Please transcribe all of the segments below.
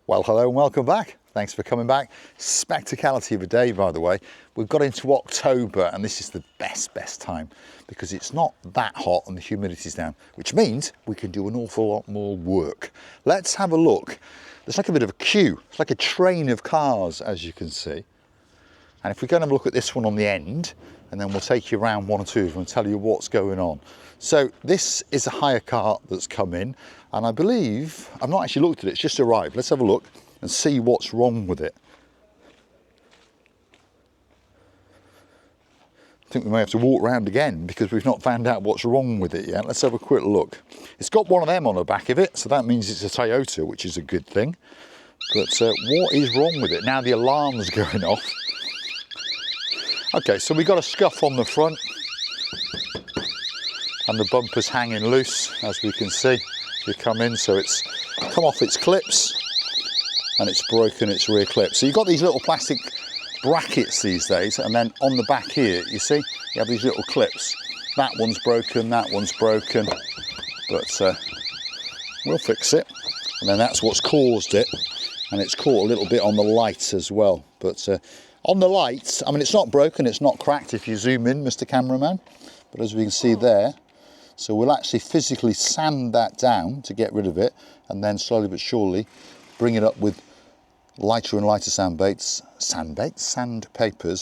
Well, hello and welcome back. Thanks for coming back. Spectacality of a day, by the way. We've got into October and this is the best time because it's not that hot and the humidity's down, which means we can do an awful lot more work. Let's have a look. There's like a bit of a queue. It's like a train of cars, as you can see. And if we go and have a look at this one on the end, and then we'll take you around one or two of them and tell you what's going on. So this is a hire car that's come in, and I believe, I've not actually looked at it, it's just arrived. Let's have a look and see what's wrong with it. I think we may have to walk around again because we've not found out what's wrong with it yet. Let's have a quick look. It's got one of them on the back of it, so that means it's a Toyota, which is a good thing. But what is wrong with it? Now the alarm's going off. Okay, so we got a scuff on the front and the bumper's hanging loose, as we can see. You come in, so it's come off its clips and it's broken its rear clip. So you've got these little plastic brackets these days, and then on the back here, you see, you have these little clips. That one's broken, but we'll fix it. And then that's what's caused it, and it's caught a little bit on the light as well. But on the lights, I mean, it's not broken, it's not cracked if you zoom in, Mr. Cameraman, but as we can see there, so we'll actually physically sand that down to get rid of it, and then slowly but surely bring it up with lighter and lighter sandpapers,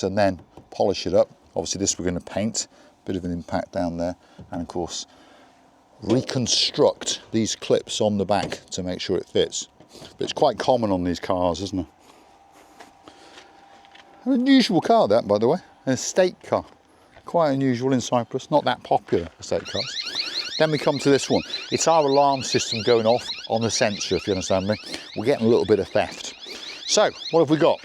and then polish it up. Obviously this we're going to paint, bit of an impact down there, and of course reconstruct these clips on the back to make sure it fits. But it's quite common on these cars, isn't it? An unusual car that, by the way, an estate car. Quite unusual in Cyprus, not that popular, estate cars. Then we come to this one. It's our alarm system going off on the sensor, if you understand me. We're getting a little bit of theft. So, what have we got?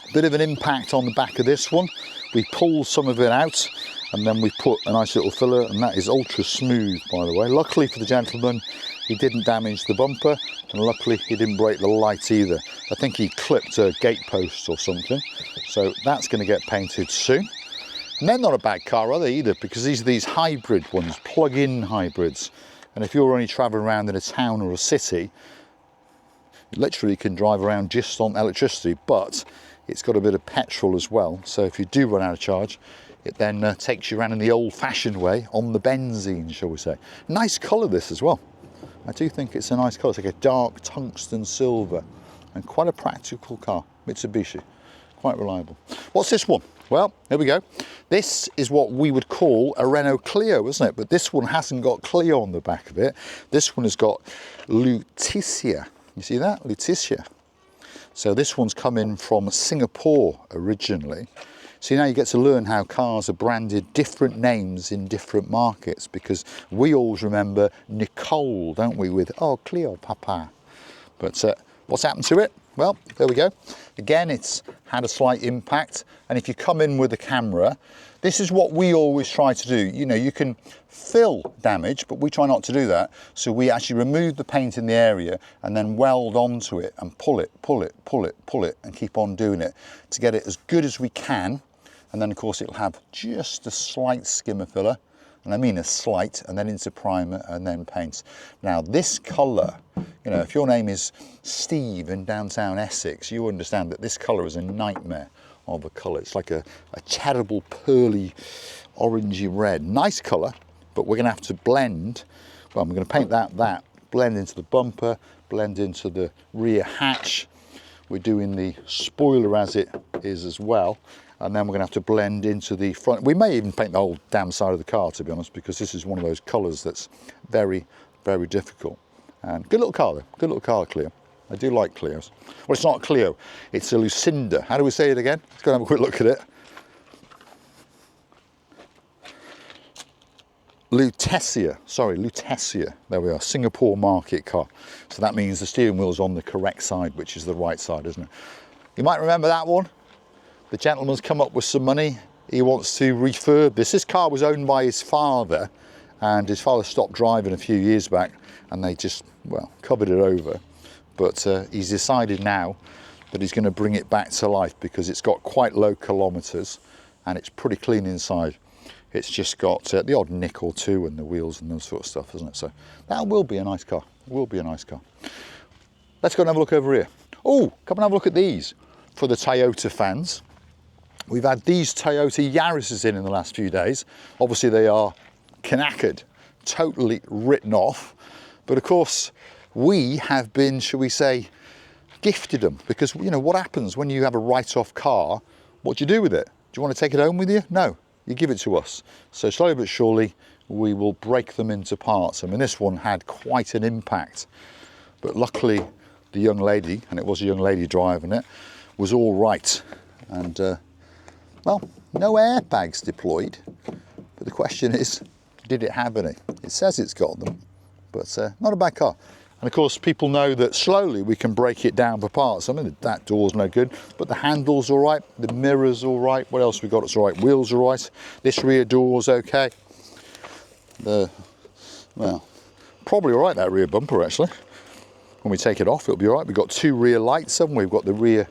A bit of an impact on the back of this one. We pulled some of it out, and then we put a nice little filler, and that is ultra smooth, by the way. Luckily for the gentleman, he didn't damage the bumper, and luckily he didn't break the light either. I think he clipped a gate post or something, so that's going to get painted soon. And they're not a bad car, are they, either, because these are these hybrid ones, plug-in hybrids. And if you're only travelling around in a town or a city, you literally can drive around just on electricity, but it's got a bit of petrol as well. So if you do run out of charge, it then takes you around in the old-fashioned way on the benzene, shall we say. Nice colour, this as well. I do think it's a nice colour. It's like a dark tungsten silver and quite a practical car. Mitsubishi, quite reliable. What's this one? Well, here we go. This is what we would call a Renault Clio, isn't it? But this one hasn't got Clio on the back of it. This one has got Lutetia. You see that? Lutetia. So this one's come in from Singapore originally. So now you get to learn how cars are branded different names in different markets, because we always remember Nicole, don't we, with, oh, Clio, papa. But what's happened to it? Well, there we go. Again, it's had a slight impact. And if you come in with a camera, this is what we always try to do. You know, you can fill damage, but we try not to do that. So we actually remove the paint in the area and then weld onto it and pull it, and keep on doing it to get it as good as we can. And then, of course, it'll have just a slight skimmer filler. And I mean a slight, and then into primer and then paints. Now this colour, you know, if your name is Steve in downtown Essex, you understand that this colour is a nightmare of a colour. It's like a terrible pearly orangey red. Nice colour, but we're going to have to blend. Well, I'm going to paint that, blend into the bumper, blend into the rear hatch. We're doing the spoiler as it is as well. And then we're going to have to blend into the front. We may even paint the whole damn side of the car, to be honest, because this is one of those colours that's very, very difficult. And good little car, though. Good little car, Clio. I do like Clios. Well, it's not a Clio. It's a Lucinda. How do we say it again? Let's go and have a quick look at it. Lutetia. Sorry, Lutetia. There we are. Singapore market car. So that means the steering wheel's on the correct side, which is the right side, isn't it? You might remember that one. The gentleman's come up with some money. He wants to refurb this. This car was owned by his father, and his father stopped driving a few years back, and they just, well, covered it over. But he's decided now that he's going to bring it back to life because it's got quite low kilometres and it's pretty clean inside. It's just got the odd nick or two and the wheels and those sort of stuff, isn't it? So that will be a nice car. It will be a nice car. let's go and have a look over here. Oh, come and have a look at these for the Toyota fans. We've had these Toyota Yaris's in the last few days. Obviously they are knackered, totally written off. But of course, we have been, shall we say, gifted them, because you know what happens when you have a write-off car. What do you do with it? Do you want to take it home with you? No, you give it to us. So slowly but surely we will break them into parts. I mean, this one had quite an impact, but luckily the young lady, and it was a young lady driving it, was all right. And well, no airbags deployed, but the question is, did it have any? It says it's got them, but not a bad car. And of course, people know that slowly we can break it down for parts. I mean, that door's no good, but the handle's all right, the mirror's all right. What else we got? It's all right. Wheels are right. This rear door's okay. Well, probably all right, that rear bumper actually. When we take it off, it'll be all right. We've got two rear lights, haven't we? We've got the rear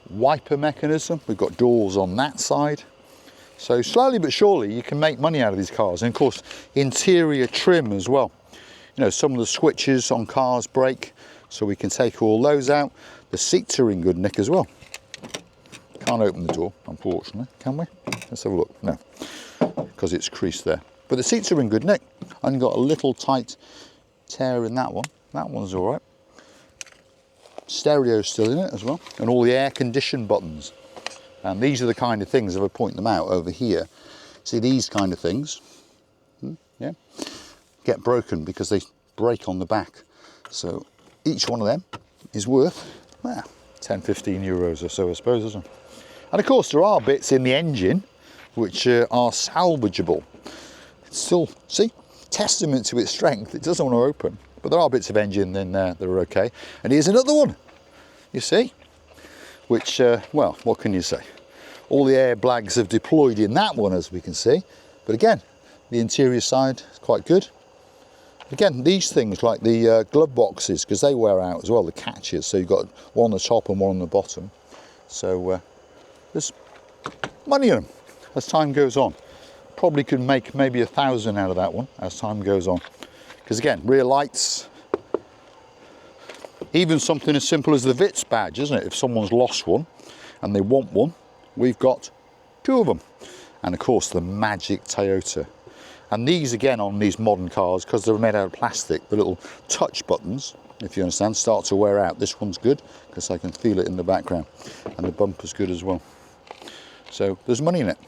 wiper mechanism. We've got doors on that side. So slowly but surely, you can make money out of these cars. And of course, interior trim as well. You know, some of the switches on cars break, so we can take all those out. The seats are in good nick as well. Can't open the door, unfortunately, can we? Let's have a look. No, because it's creased there. But the seats are in good nick. Only got a little tight tear in that one. That one's all right. Stereo's still in it as well, and all the air condition buttons. And these are the kind of things, if I point them out over here, see these kind of things, yeah, get broken because they break on the back. So each one of them is worth 10, 15 euros or so, I suppose, isn't it? And of course there are bits in the engine which are salvageable. It's still, see, testament to its strength. It doesn't want to open, but there are bits of engine in there that are okay. And here's another one, you see, which, well, what can you say? All the airbags have deployed in that one, as we can see. But again, the interior side is quite good. Again, these things like the glove boxes, because they wear out as well, the catches. So you've got one on the top and one on the bottom. So there's money in them as time goes on. Probably could make maybe 1,000 out of that one as time goes on. Because again, rear lights, even something as simple as the VITS badge, isn't it? If someone's lost one and they want one, we've got two of them. And of course the magic Toyota. And these again on these modern cars, because they're made out of plastic, the little touch buttons, if you understand, start to wear out. This one's good because I can feel it in the background, and the bumper's good as well. So there's money in it.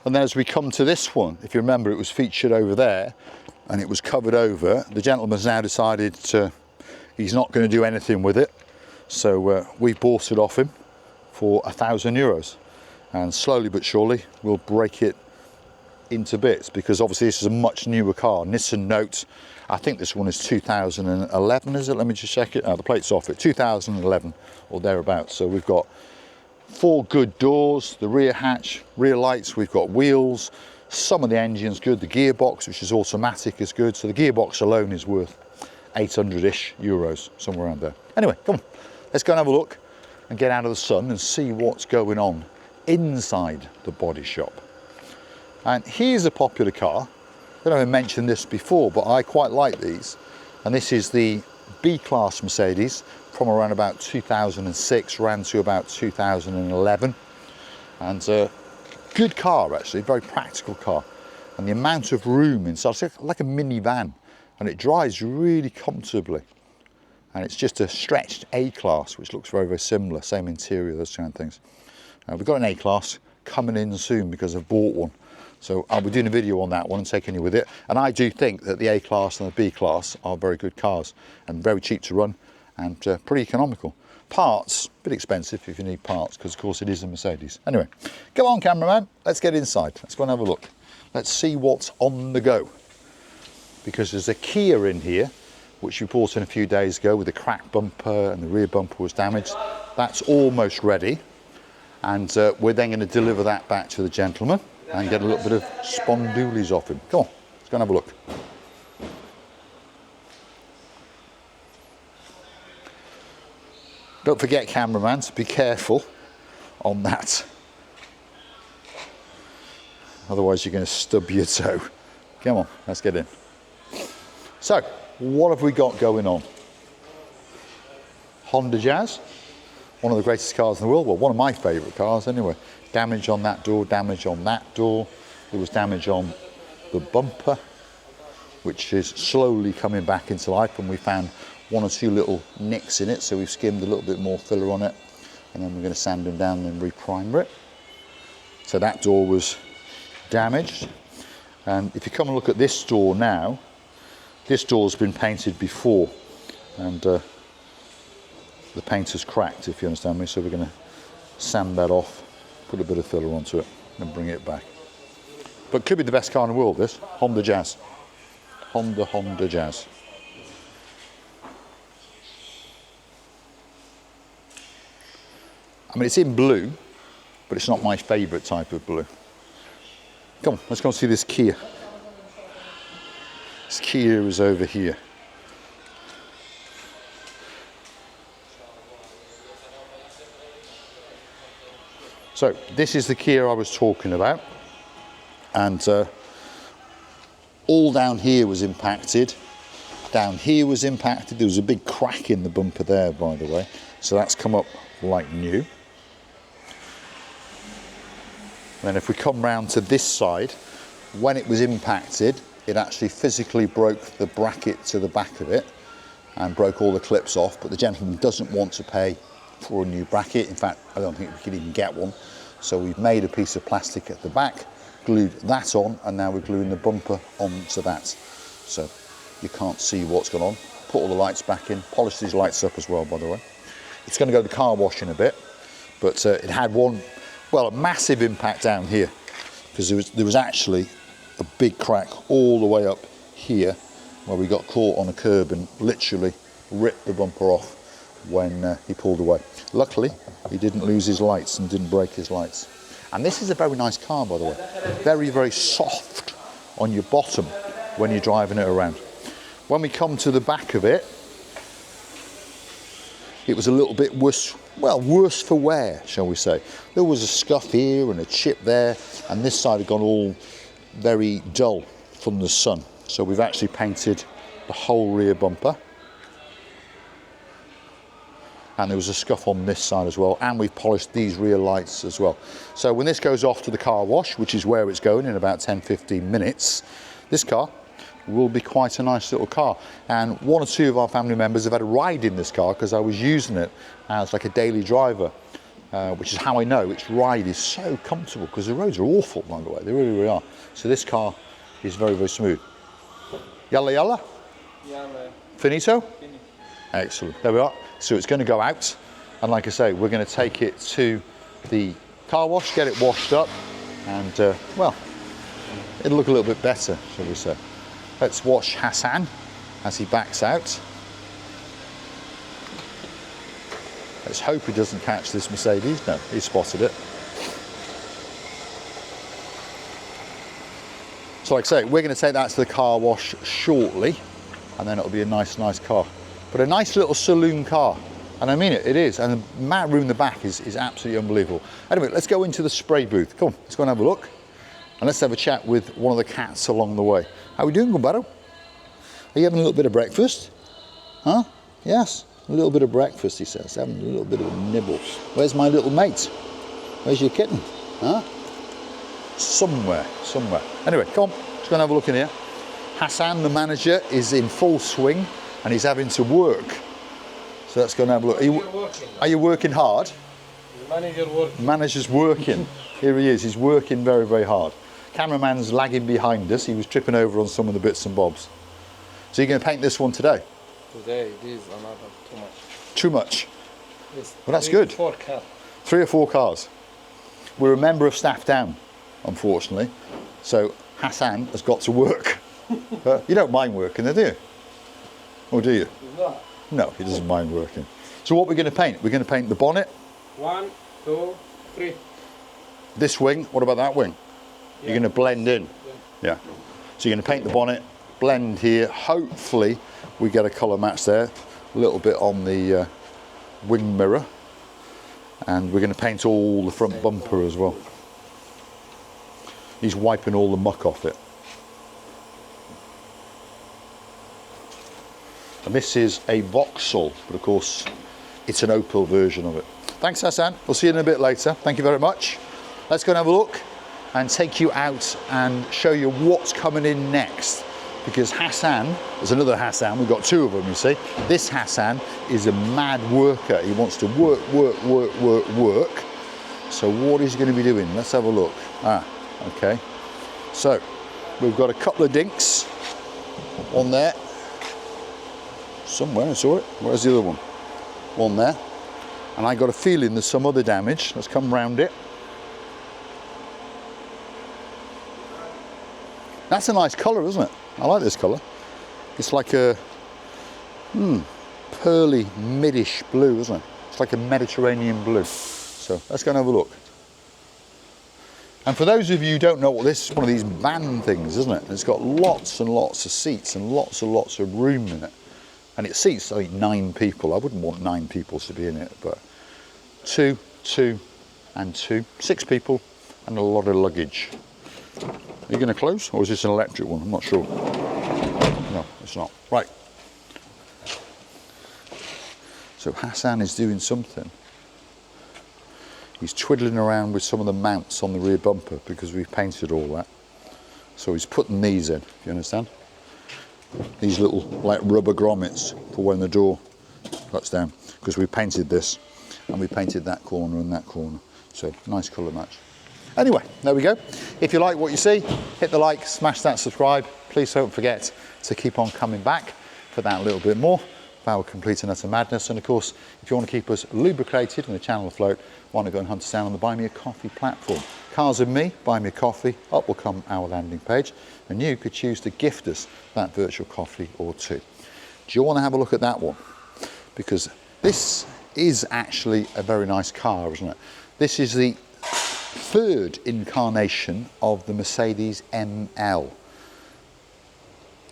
And then as we come to this one, if you remember, it was featured over there and it was covered over. The gentleman's now decided he's not going to do anything with it. So we bought it off him for 1,000 euros. And slowly but surely, we'll break it into bits, because obviously this is a much newer car. Nissan Note, I think this one is 2011, is it? Let me just check it. The plate's off it, 2011 or thereabouts. So we've got 4 good doors, the rear hatch, rear lights, we've got wheels, some of the engine's good, the gearbox, which is automatic, is good. So the gearbox alone is worth 800-ish euros, somewhere around there. Anyway, come on, let's go and have a look and get out of the sun and see what's going on inside the body shop. And here's a popular car. I don't know if I mentioned this before, but I quite like these. And this is the B-Class Mercedes from around about 2006, ran to about 2011. And good car, actually, very practical car. And the amount of room inside, it's like a minivan, and it drives really comfortably. And it's just a stretched A-Class, which looks very, very similar, same interior, those kind of things. We've got an A-Class coming in soon because I've bought one. So I'll be doing a video on that one and taking you with it. And I do think that the A-Class and the B-Class are very good cars and very cheap to run and pretty economical. Parts, a bit expensive if you need parts, because of course it is a Mercedes. Anyway, come on cameraman, let's get inside. Let's go and have a look. Let's see what's on the go. Because there's a Kia in here, which we bought in a few days ago with a cracked bumper and the rear bumper was damaged. That's almost ready. And we're then going to deliver that back to the gentleman and get a little bit of spondoolies off him. Come on, let's go and have a look. Don't forget, cameraman, to be careful on that. Otherwise you're going to stub your toe. Come on, let's get in. So, what have we got going on? Honda Jazz, one of the greatest cars in the world. Well, one of my favourite cars anyway. Damage on that door, damage on that door. There was damage on the bumper, which is slowly coming back into life, and we found one or two little nicks in it, so we've skimmed a little bit more filler on it, and then we're going to sand them down and reprimer it. So that door was damaged. And if you come and look at this door now, this door's been painted before, and the paint has cracked, if you understand me, so we're going to sand that off, put a bit of filler onto it, and bring it back. But could be the best car in the world, this Honda Jazz. Honda Jazz. I mean, it's in blue, but it's not my favourite type of blue. Come on, let's go and see this Kia. This Kia is over here. So this is the Kia I was talking about, and all down here was impacted. Down here was impacted. There was a big crack in the bumper there, by the way, so that's come up like new. And then if we come round to this side, when it was impacted, it actually physically broke the bracket to the back of it and broke all the clips off, but the gentleman doesn't want to pay for a new bracket. In fact, I don't think we could even get one. So we've made a piece of plastic at the back, glued that on, and now we're gluing the bumper onto that. So you can't see what's gone on. Put all the lights back in, polish these lights up as well, by the way. It's going to go to the car wash in a bit, but it had a massive impact down here, because there was actually a big crack all the way up here where we got caught on a curb and literally ripped the bumper off when he pulled away. Luckily, he didn't lose his lights and didn't break his lights. And this is a very nice car, by the way. Very, very soft on your bottom when you're driving it around. When we come to the back of it, it was a little bit worse for wear, shall we say. There was a scuff here and a chip there, and this side had gone all very dull from the sun. So we've actually painted the whole rear bumper. And there was a scuff on this side as well, and we've polished these rear lights as well. So when this goes off to the car wash, which is where it's going in about 10-15 minutes, this car will be quite a nice little car. And one or two of our family members have had a ride in this car because I was using it as like a daily driver, which is how I know its ride is so comfortable, because the roads are awful, by the way, they really, really are. So this car is very, very smooth. Yalla yalla? Yalla. Finito? Excellent, there we are. So it's going to go out, and like I say, we're going to take it to the car wash, get it washed up, and well, it'll look a little bit better, shall we say. Let's watch Hassan as he backs out. Let's hope he doesn't catch this Mercedes. No, he spotted it. So like I say, we're going to take that to the car wash shortly, and then it'll be a nice car. But a nice little saloon car, and I mean it, it is. And the mat room in the back is absolutely unbelievable. Anyway, let's go into the spray booth. Come on, let's go and have a look. And let's have a chat with one of the cats along the way. How are we doing, Gumbarro? Are you having a little bit of breakfast? Huh? Yes, a little bit of breakfast, he says. Having a little bit of a nibble. Where's my little mate? Where's your kitten? Huh? Somewhere. Anyway, come on, let's go and have a look in here. Hassan, the manager, is in full swing, and he's having to work. So let's go and have a look. Are you working hard? The manager working. Manager's working. Here he is, he's working very, very hard. Cameraman's lagging behind us. He was tripping over on some of the bits and bobs. So you're going to paint this one today? Today, this is another too much. Too much? Yes, Well, that's good. 4 cars. 3 or 4 cars. We're a member of staff down, unfortunately. So Hassan has got to work. You don't mind working there, do you? Or do you? No. No, he doesn't mind working. So what we're going to paint? We're going to paint the bonnet. 1, 2, 3. This wing, what about that wing? You're going to blend in. Yeah. So you're going to paint the bonnet, blend here. Hopefully we get a colour match there. A little bit on the wing mirror. And we're going to paint all the front bumper as well. He's wiping all the muck off it. And this is a Vauxhall, but of course, it's an Opel version of it. Thanks, Hassan. We'll see you in a bit later. Thank you very much. Let's go and have a look and take you out and show you what's coming in next. Because Hassan, there's another Hassan, we've got two of them, you see. This Hassan is a mad worker. He wants to work. So what is he going to be doing? Let's have a look. Okay. So we've got a couple of dinks on there. Somewhere, I saw it. Where's the other one? One there. And I got a feeling there's some other damage. Let's come round it. That's a nice colour, isn't it? I like this colour. It's like a pearly, middish blue, isn't it? It's like a Mediterranean blue. So let's go and have a look. And for those of you who don't know what this is, one of these van things, isn't it? It's got lots and lots of seats and lots of room in it. And it seats, I think, 9 people. I wouldn't want 9 people to be in it, but 2, 2, and 2. 6 people and a lot of luggage. Are you going to close, or is this an electric one? I'm not sure. No, it's not. Right. So Hassan is doing something. He's twiddling around with some of the mounts on the rear bumper because we've painted all that. So he's putting these in, if you understand. These little like rubber grommets for when the door cuts down, because we painted this and we painted that corner and that corner. So nice colour match. Anyway, there we go. If you like what you see, hit the like, smash that subscribe. Please don't forget to keep on coming back for that little bit more of our complete and utter madness. And of course, if you want to keep us lubricated and the channel afloat, why not go and hunt us down on the Buy Me a Coffee platform. Cars and Me, Buy Me a Coffee, up will come our landing page, and you could choose to gift us that virtual coffee or 2. Do you want to have a look at that one? Because this is actually a very nice car, isn't it? This is the 3rd incarnation of the Mercedes ML.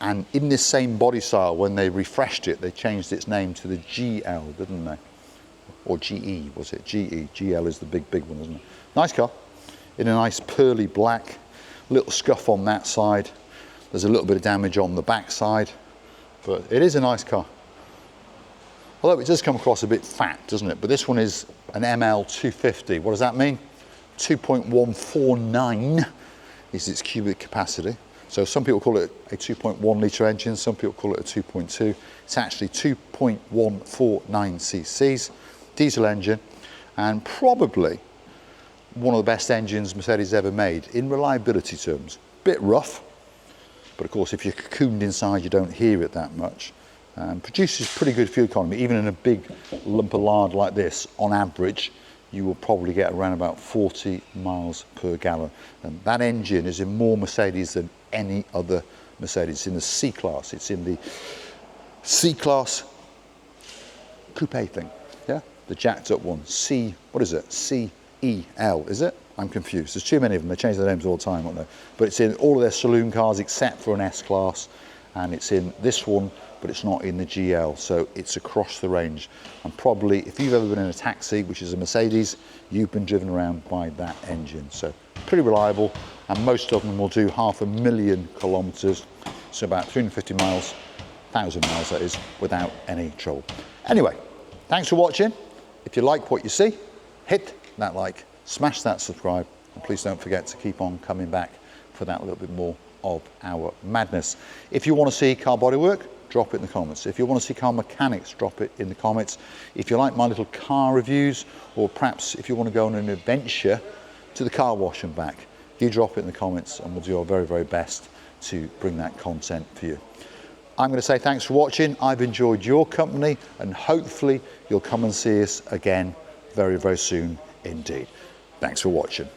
And in this same body style, when they refreshed it, they changed its name to the GL, didn't they? Or GE, was it? GE. GL is the big one, isn't it? Nice car. In a nice pearly black. Little scuff on that side. There's a little bit of damage on the back side. But it is a nice car. Although it does come across a bit fat, doesn't it? But this one is an ML 250. What does that mean? 2.149 is its cubic capacity. So some people call it a 2.1 litre engine, some people call it a 2.2. It's actually 2.149 cc's, diesel engine, and probably one of the best engines Mercedes ever made in reliability terms. Bit rough, but of course if you're cocooned inside you don't hear it that much. Produces pretty good fuel economy, even in a big lump of lard like this. On average, you will probably get around about 40 miles per gallon. And that engine is in more Mercedes than any other Mercedes. It's in the C-Class. It's in the C-Class coupe thing, yeah? The jacked up one. What is it? C-E-L, is it? I'm confused. There's too many of them. They change their names all the time, aren't they? But it's in all of their saloon cars except for an S-Class. And it's in this one, but it's not in the GL, so it's across the range. And probably, if you've ever been in a taxi, which is a Mercedes, you've been driven around by that engine. So pretty reliable, and most of them will do 500,000 kilometres, so about 350 miles, 1,000 miles that is, without any trouble. Anyway, thanks for watching. If you like what you see, hit that like, smash that subscribe, and please don't forget to keep on coming back for that little bit more of our madness. If you want to see car bodywork, drop it in the comments. If you want to see car mechanics, drop it in the comments. If you like my little car reviews, or perhaps if you want to go on an adventure to the car wash and back, you drop it in the comments and we'll do our very, very best to bring that content for you. I'm going to say thanks for watching. I've enjoyed your company, and hopefully you'll come and see us again very, very soon indeed. Thanks for watching.